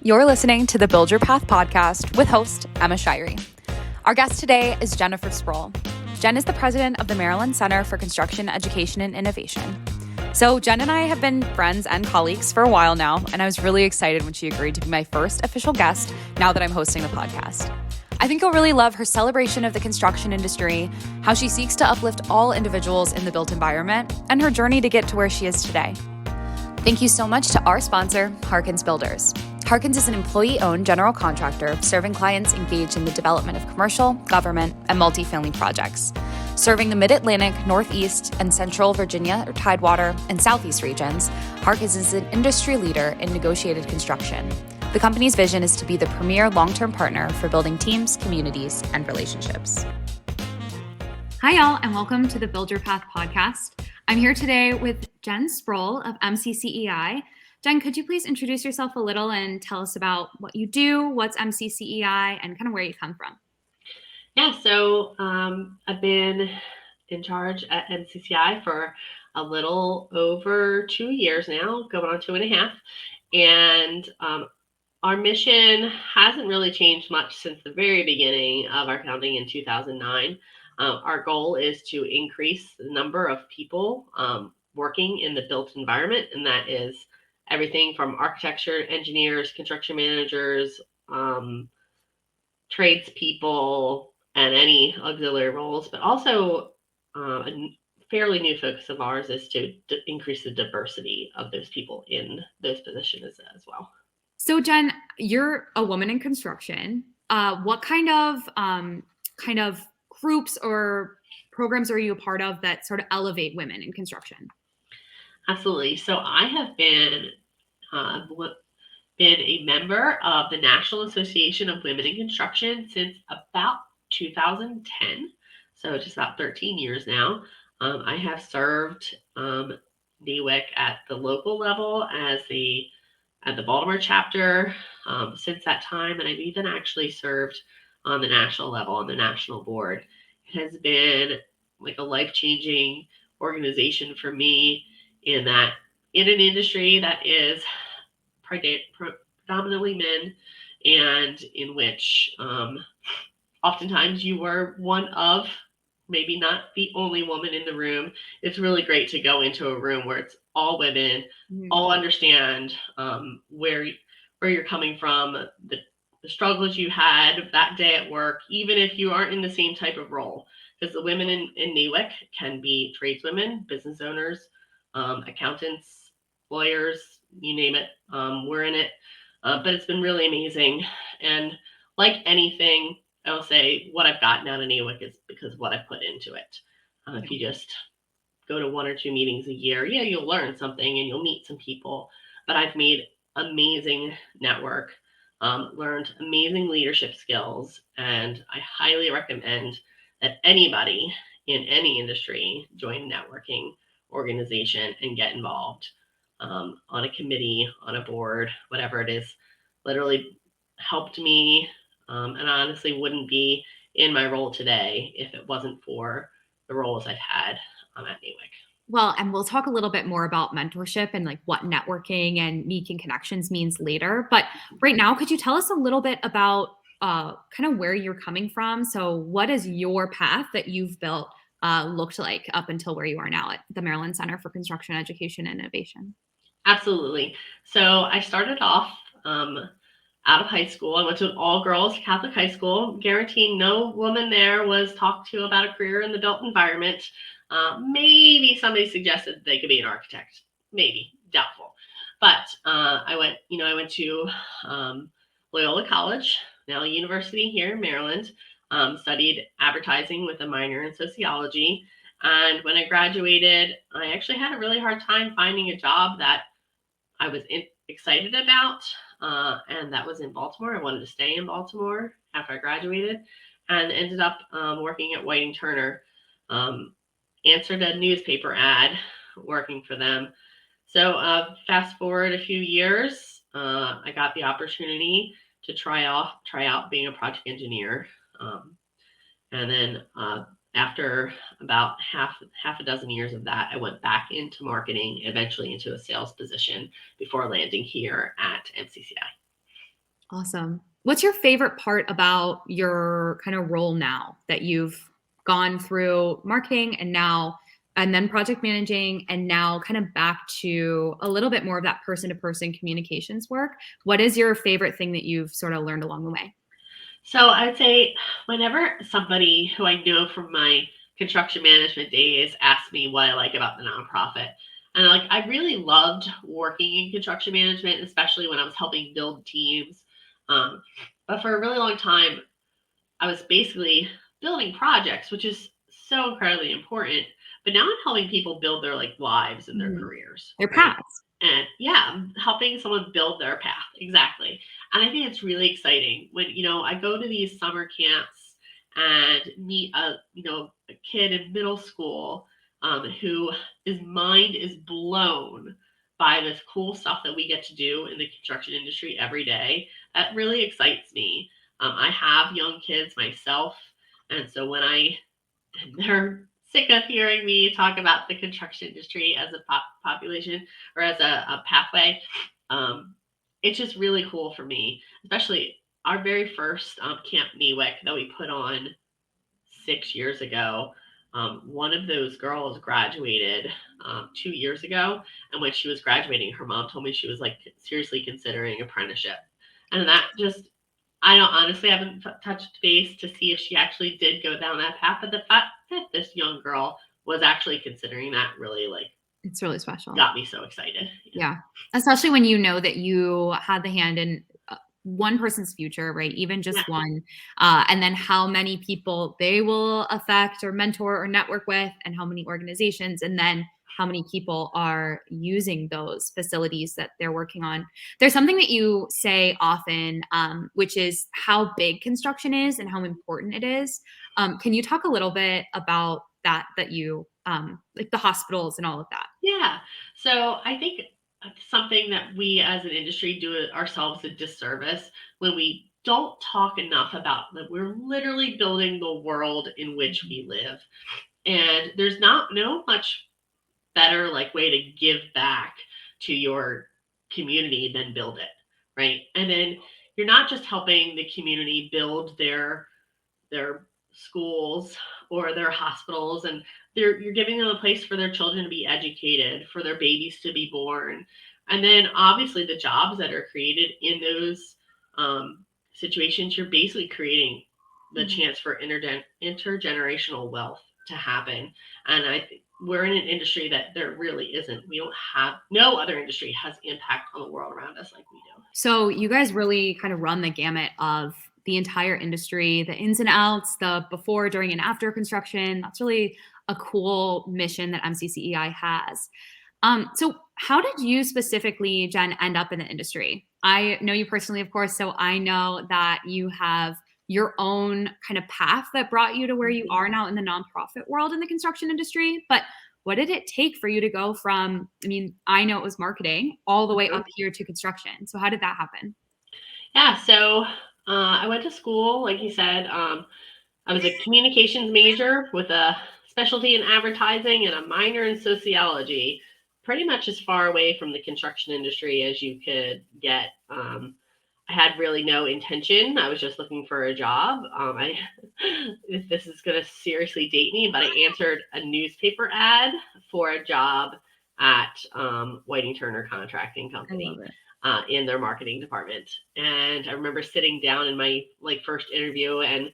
You're listening to the Build Your Path podcast with host Emma Shirey. Our guest today is Jenn Sproul. Jenn is the president of the Maryland Center for Construction, Education, and Innovation. So Jenn and I have been friends and colleagues for a while now, and I was really excited when she agreed to be my first official guest now that I'm hosting the podcast. I think you'll really love her celebration of the construction industry, how she seeks to uplift all individuals in the built environment, and her journey to get to where she is today. Thank you so much to our sponsor, Harkins Builders. Harkins is an employee-owned general contractor serving clients engaged in the development of commercial, government, and multifamily projects. Serving the Mid-Atlantic, Northeast, and Central Virginia, or Tidewater, and Southeast regions, Harkins is an industry leader in negotiated construction. The company's vision is to be the premier long-term partner for building teams, communities, and relationships. Hi, y'all, and welcome to the Build Your Path podcast. I'm here today with Jenn Sproul of MCCEI. Jenn, could you please introduce yourself a little and tell us about what you do, what's MCCEI, and kind of where you come from? Yeah, so I've been in charge at MCCEI for a little over 2 years now, going on 2.5. And our mission hasn't really changed much since the very beginning of our founding in 2009. Our goal is to increase the number of people working in the built environment, and that is everything from architecture, engineers, construction managers, tradespeople, and any auxiliary roles. But also a fairly new focus of ours is to increase the diversity of those people in those positions as well. So Jenn, you're a woman in construction. What kind of groups or programs are you a part of that sort of elevate women in construction? Absolutely. So I have been a member of the National Association of Women in Construction since about 2010. So just about 13 years now. I have served NEWIC at the local level at the Baltimore chapter since that time, and I've even actually served on the national level on the national board. It has been like a life-changing organization for me in that in an industry that is predominantly men, and in which oftentimes you were one of, maybe not the only woman in the room. It's really great to go into a room where it's all women, all understand where you're coming from, the struggles you had that day at work, even if you aren't in the same type of role. Because the women in NEWIC can be tradeswomen, business owners, accountants, lawyers, you name it. We're in it. But it's been really amazing. And like anything, I'll say what I've gotten out of NEWIC is because of what I put into it. If you just go to 1 or 2 meetings a year, yeah, you'll learn something and you'll meet some people. But I've made amazing network, learned amazing leadership skills, and I highly recommend that anybody in any industry join a networking organization and get involved on a committee, on a board, whatever it is. Literally helped me, and honestly wouldn't be in my role today if it wasn't for the roles I've had at NEWIC. Well, and we'll talk a little bit more about mentorship and like what networking and making connections means later. But right now, could you tell us a little bit about kind of where you're coming from? So what is your path that you've built looked like up until where you are now at the Maryland Center for Construction, Education, and Innovation? Absolutely. So I started off out of high school. I went to an all-girls Catholic high school, guaranteeing no woman there was talked to about a career in the built environment. Maybe somebody suggested they could be an architect. Maybe, doubtful. But I went to Loyola College, now University here in Maryland, studied advertising with a minor in sociology. And when I graduated, I actually had a really hard time finding a job that I was excited about, and that was in Baltimore. I wanted to stay in Baltimore after I graduated, and ended up working at Whiting Turner. Answered a newspaper ad working for them. So fast forward a few years, I got the opportunity to try out being a project engineer, and then after about half a dozen years of that, I went back into marketing, eventually into a sales position before landing here at MCCEI. Awesome. What's your favorite part about your kind of role now that you've gone through marketing and then project managing and now kind of back to a little bit more of that person to person communications work? What is your favorite thing that you've sort of learned along the way? So I'd say whenever somebody who I know from my construction management days asks me what I like about the nonprofit, and I really loved working in construction management, especially when I was helping build teams. But for a really long time, I was basically building projects, which is so incredibly important. But now I'm helping people build their lives and their Mhm. careers, Their right? paths. And yeah, I'm helping someone build their path. Exactly. And I think it's really exciting when, I go to these summer camps and meet a kid in middle school who his mind is blown by this cool stuff that we get to do in the construction industry every day. That really excites me. I have young kids myself. And so they're sick of hearing me talk about the construction industry as a population or as a pathway. Um, it's just really cool for me, especially our very first Camp Newick that we put on 6 years ago. One of those girls graduated 2 years ago, and when she was graduating, her mom told me she was seriously considering apprenticeship, and that just I don't honestly haven't touched base to see if she actually did go down that path, but the fact that this young girl was actually considering that really It's really special. got me so excited. Yeah. Yeah. Especially when you know that you had the hand in one person's future, right? Even Yeah. just one. And then how many people they will affect or mentor or network with, and how many organizations, and then how many people are using those facilities that they're working on. There's something that you say often, which is how big construction is and how important it is. Can you talk a little bit about that you, like the hospitals and all of that? Yeah. So I think something that we as an industry do ourselves a disservice when we don't talk enough about that we're literally building the world in which we live. And there's not no much better way to give back to your community than build it, right? And then you're not just helping the community build their schools or their hospitals, and you're giving them a place for their children to be educated, for their babies to be born, and then obviously the jobs that are created in those situations. You're basically creating the Mhm. chance for intergenerational wealth to happen. And I think we're in an industry that there really isn't. We don't have no other industry has impact on the world around us like we do. So you guys really kind of run the gamut of the entire industry, the ins and outs, the before, during, and after construction. That's really a cool mission that MCCEI has. So how did you specifically, Jen, end up in the industry? I know you personally, of course, so I know that you have your own kind of path that brought you to where you Mhm. are now in the nonprofit world in the construction industry. But what did it take for you to go from, I mean, I know it was marketing all the way up here to construction. So how did that happen? Yeah, so I went to school, like you said. I was a communications major with a specialty in advertising and a minor in sociology, pretty much as far away from the construction industry as you could get. I had really no intention. I was just looking for a job. If this is going to seriously date me, but I answered a newspaper ad for a job at Whiting Turner Contracting I love Company it. in their marketing department. And I remember sitting down in my first interview, and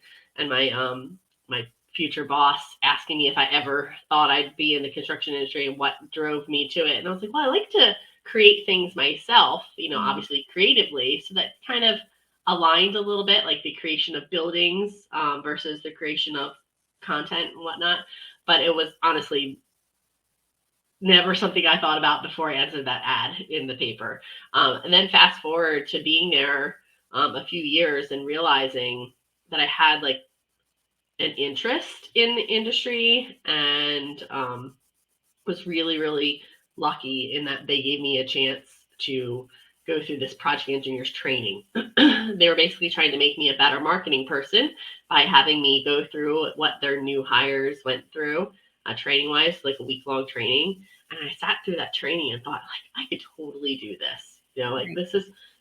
my future boss asking me if I ever thought I'd be in the construction industry and what drove me to it. And I was like, well, I like to create things myself, Mhm. obviously creatively. So that kind of aligned a little bit, like the creation of buildings versus the creation of content and whatnot. But it was honestly never something I thought about before I answered that ad in the paper. And then fast forward to being there a few years and realizing that I had an interest in the industry, and was really, really lucky in that they gave me a chance to go through this project engineer's training. They were basically trying to make me a better marketing person by having me go through what their new hires went through, training wise, like a week long training. And I sat through that training and thought, I could totally do this. Right.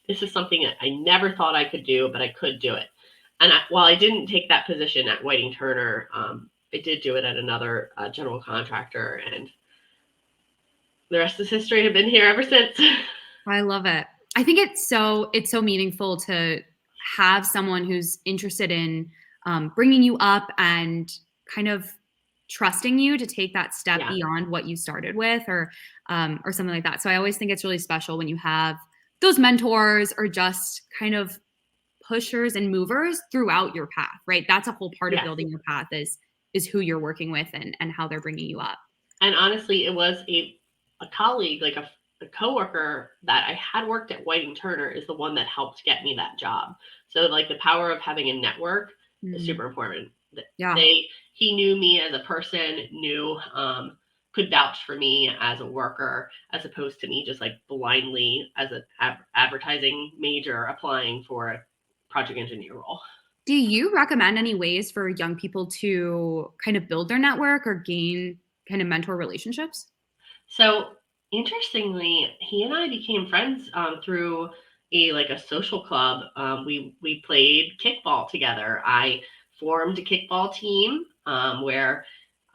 this is something that I never thought I could do, but I could do it. And while I didn't take that position at Whiting Turner, I did do it at another general contractor, and the rest is history. I've been here ever since. I love it. I think it's so meaningful to have someone who's interested in bringing you up and kind of trusting you to take that step beyond what you started with, or something like that. So I always think it's really special when you have those mentors or just kind of pushers and movers throughout your path, right? That's a whole part of building your path is who you're working with and how they're bringing you up. And honestly, it was a colleague, like a coworker that I had worked at Whiting Turner is the one that helped get me that job. So like the power of having a network is super important. Yeah. He knew me as a person, could vouch for me as a worker, as opposed to me just like blindly as an advertising major applying for a project engineer role. Do you recommend any ways for young people to kind of build their network or gain kind of mentor relationships? So interestingly, he and I became friends through a social club. We played kickball together. I formed a kickball team where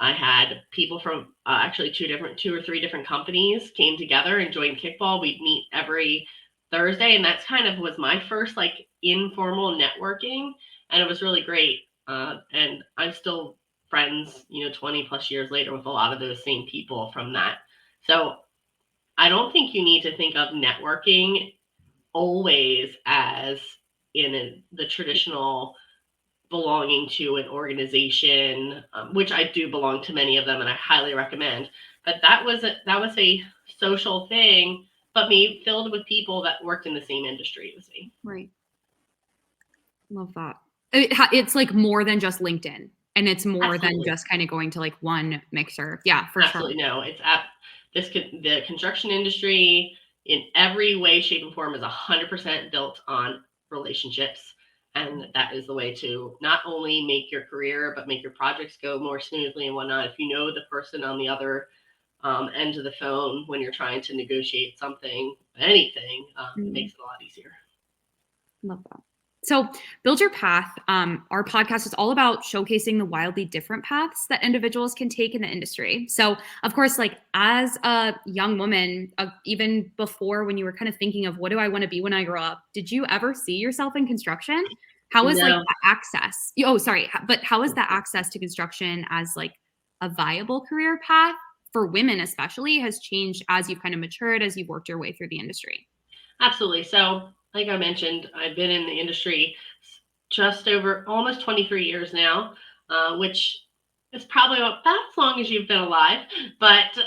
I had people from actually two or three different companies came together and joined kickball. We'd meet every Thursday, and that's kind of was my first like informal networking, and it was really great. And I'm still friends, 20 plus years later with a lot of those same people from that. So I don't think you need to think of networking always as in the traditional belonging to an organization, which I do belong to many of them and I highly recommend. But that was a social thing, but me filled with people that worked in the same industry as me. Right. Love that. It's like more than just LinkedIn. And it's more than just kind of going to like one mixer. Yeah, for Absolutely. sure. No, it's the construction industry in every way, shape, and form is 100% built on relationships. And that is the way to not only make your career, but make your projects go more smoothly and whatnot. If you know the person on the other end of the phone when you're trying to negotiate something, anything, it makes it a lot easier. Love that. So Build Your Path, our podcast is all about showcasing the wildly different paths that individuals can take in the industry. So of course, like as a young woman, even before when you were kind of thinking of what do I want to be when I grow up, did you ever see yourself in construction? How is like the access? Oh, sorry. But how is the access to construction as like a viable career path for women especially has changed as you've kind of matured, as you've worked your way through the industry? Absolutely. So like I mentioned, I've been in the industry just over almost 23 years now, which is probably about as long as you've been alive. But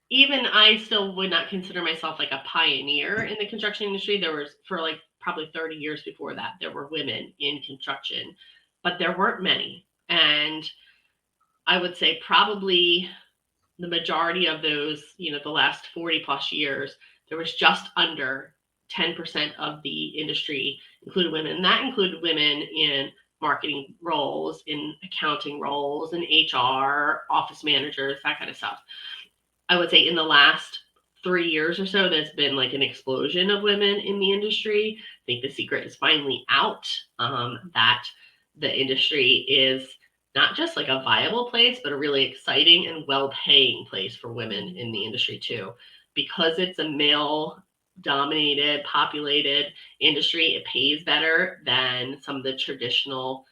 even I still would not consider myself like a pioneer in the construction industry. There was for like probably 30 years before that, there were women in construction, but there weren't many. And I would say probably the majority of those, the last 40 plus years, there was just under 10% of the industry included women. And that included women in marketing roles, in accounting roles, in HR, office managers, that kind of stuff. I would say in the last 3 years or so, there's been like an explosion of women in the industry. I think the secret is finally out that the industry is not just like a viable place, but a really exciting and well-paying place for women in the industry too. Because it's a male dominated, populated industry, it pays better than some of the traditional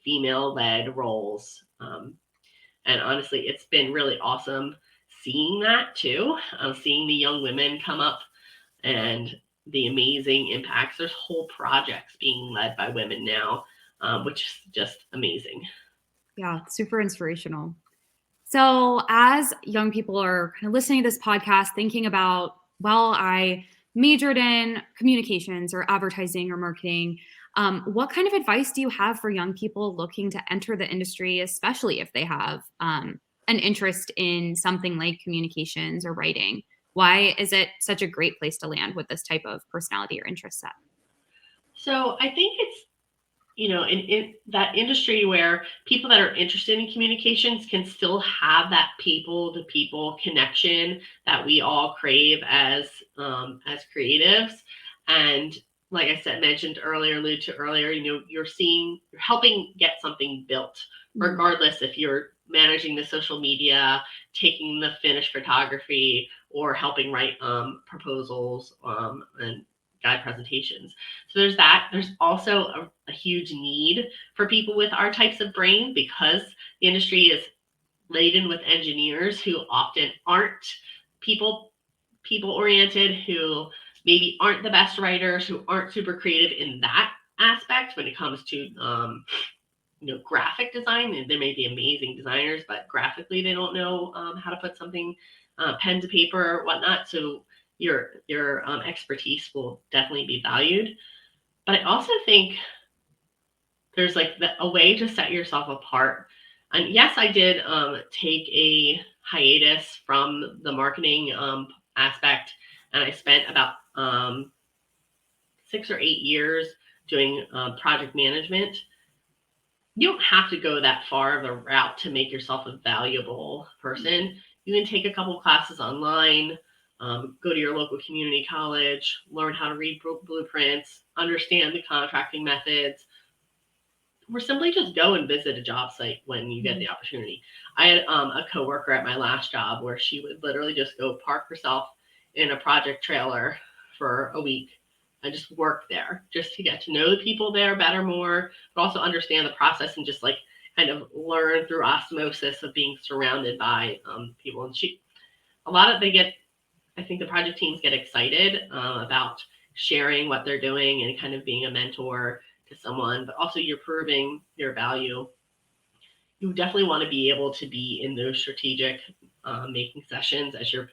female-led roles. And honestly, it's been really awesome seeing that too, seeing the young women come up and the amazing impacts. There's whole projects being led by women now, which is just amazing. Yeah, super inspirational. So as young people are kind of listening to this podcast, thinking about, well, I majored in communications or advertising or marketing, what kind of advice do you have for young people looking to enter the industry, especially if they have an interest in something like communications or writing? Why is it such a great place to land with this type of personality or interest set? So I think it's, in that industry where people that are interested in communications can still have that people to people connection that we all crave as creatives. And like I said, alluded to earlier, you're helping get something built, regardless if you're managing the social media, taking the finished photography, or helping write proposals and guide presentations. So there's that. There's also a huge need for people with our types of brain, because the industry is laden with engineers who often aren't people oriented, who maybe aren't the best writers, who aren't super creative in that aspect when it comes to graphic design. They may be amazing designers, but graphically they don't know how to put something pen to paper or whatnot. So your expertise will definitely be valued. But I also think there's a way to set yourself apart. And yes, I did take a hiatus from the marketing aspect, and I spent about 6 or 8 years doing project management. You don't have to go that far of a route to make yourself a valuable person. You can take a couple classes online, go to your local community college, learn how to read blueprints, understand the contracting methods, or simply just go and visit a job site when you get the opportunity. I had a coworker at my last job where she would literally just go park herself in a project trailer for a week and just work there, just to get to know the people there better, more, but also understand the process and just kind of learn through osmosis of being surrounded by people. And I think the project teams get excited about sharing what they're doing and kind of being a mentor to someone, but also you're proving your value. You definitely want to be able to be in those strategic making sessions as your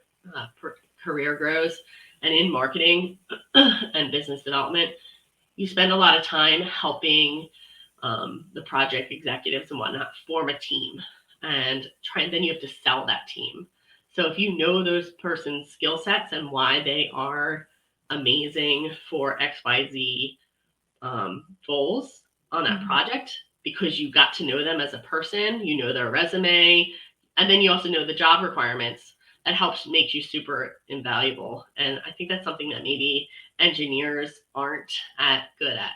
career grows. And in marketing and business development, you spend a lot of time helping the project executives and whatnot form a team, and then you have to sell that team. So if you know those person's skill sets and why they are amazing for XYZ goals on that project, because you got to know them as a person, you know their resume, and then you also know the job requirements, that helps make you super invaluable. And I think that's something that maybe engineers aren't good at,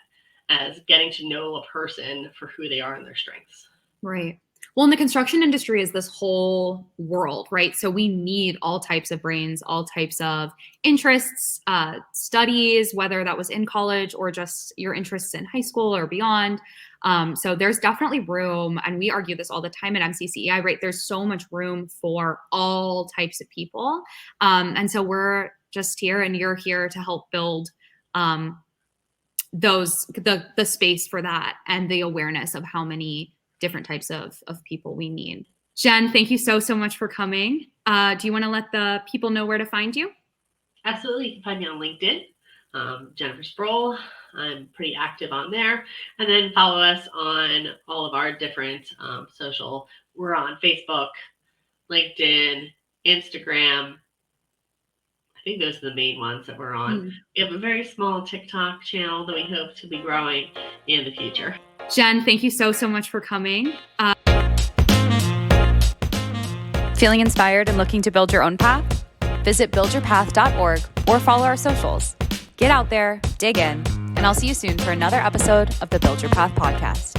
as getting to know a person for who they are and their strengths. Right. Well, in the construction industry is this whole world, right? So we need all types of brains, all types of interests, studies, whether that was in college or just your interests in high school or beyond. So there's definitely room, and we argue this all the time at MCCEI, right? There's so much room for all types of people. And so we're just here, and you're here to help build the space for that, and the awareness of how many different types of people we need. Jenn, thank you so much for coming. Do you want to let the people know where to find you? Absolutely. You can find me on LinkedIn, Jenn Sproul. I'm pretty active on there. And then follow us on all of our different social. We're on Facebook, LinkedIn, Instagram. I think those are the main ones that we're on. We have a very small TikTok channel that we hope to be growing in the future. Jenn, thank you so much for coming. Feeling inspired and looking to build your own path? Visit buildyourpath.org or follow our socials. Get out there, dig in, and I'll see you soon for another episode of the Build Your Path podcast.